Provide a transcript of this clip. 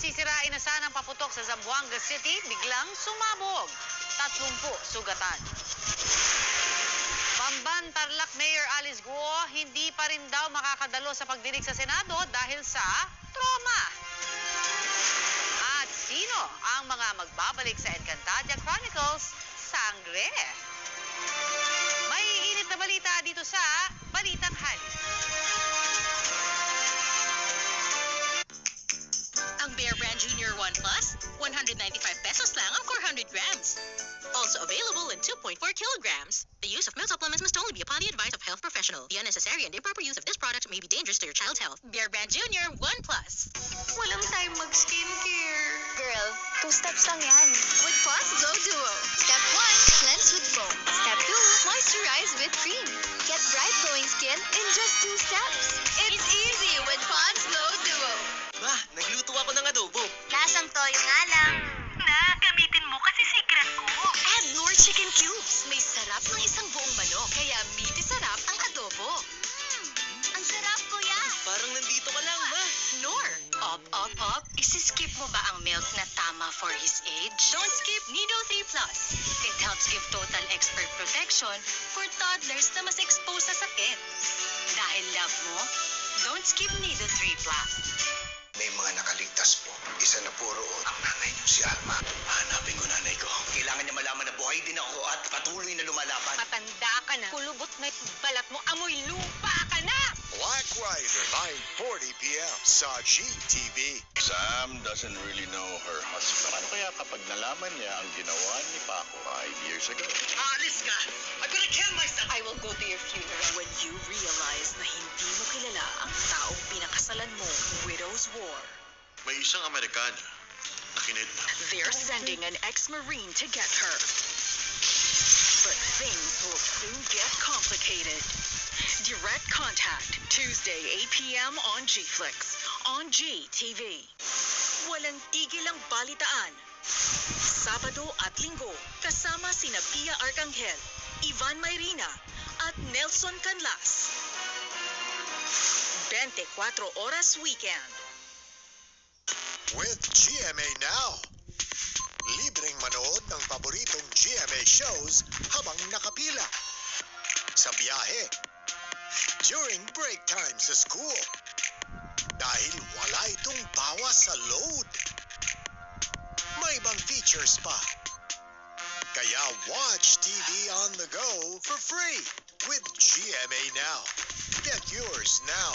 sisirain na sanang paputok sa Zamboanga City, biglang sumabog. 30 sugatan. Bamban Tarlac Mayor Alice Guo, hindi pa rin daw makakadalo sa pagdinig sa Senado dahil sa trauma. At sino ang mga magbabalik sa Encantadia Chronicles? Sangre. May init na balita dito sa Balitang Hali. Ang Bear Brand Junior 1 Plus, 195 pesos lang ang 400 grams. Also available in 2.4 kilograms. The use of milk supplements must only be upon the advice of health professional. The unnecessary and improper use of this product may be dangerous to your child's health. Bear Brand Junior 1 Plus. Walang time mag-skincare. Girl, 2 steps lang yan. With Pond's Glow Duo. Step 1, cleanse with foam. Step 2, moisturize with cream. Get bright glowing skin in just 2 steps. It's easy with Pond's Glow Duo. Ma, nagluto ako ng adobo. Lasang toyo nga lang. Gamitin mo kasi secret ko. Add Knorr Chicken Cubes. May sarap ng isang buong manok. Kaya meaty sarap ang adobo. Ang sarap, kuya. Parang nandito ka lang, ma. Knorr. Op. Isiskip mo ba ang milk na tama for his age? Don't skip Nido 3 Plus. It helps give total expert protection for toddlers na mas exposed sa sakit. Dahil love mo, don't skip Nido 3 Plus. May mga nakaligtas po. Isa na po roon ang nanay niyo si Alma. Hanapin ko nanay ko. Kailangan niya malaman na buhay din ako at patuloy na lumalaban. Matanda ka na, kulubot na yung balat mo, amoy lupa ka na! Black Rider, 9:40 p.m. sa GTV. Sam doesn't really know her husband. Ano kaya kapag nalaman niya ang ginawa ni Paco 5 years ago? Aalis ka! I'm gonna kill myself! I will go to your funeral when you realize na hindi mo kilala ang taong pinakasalan mo. Widow's War. May isang Amerikana na kinidnap. They're sending an ex-Marine to get her. But things will soon get complicated. Direct Contact, Tuesday, 8 p.m. on GFlix, on GTV. Walang tigil ang balitaan. Sabado at Linggo, kasama sina Pia Arcangel, Ivan Mayrina, at Nelson Canlas. 24 Oras Weekend. With GMA Now. Libreng manood ng paboritong GMA shows habang nakapila. Sa biyahe. During break time sa school. Dahil wala itong bawas sa load. May ibang features pa. Kaya watch TV on the go for free with GMA Now. Get yours now.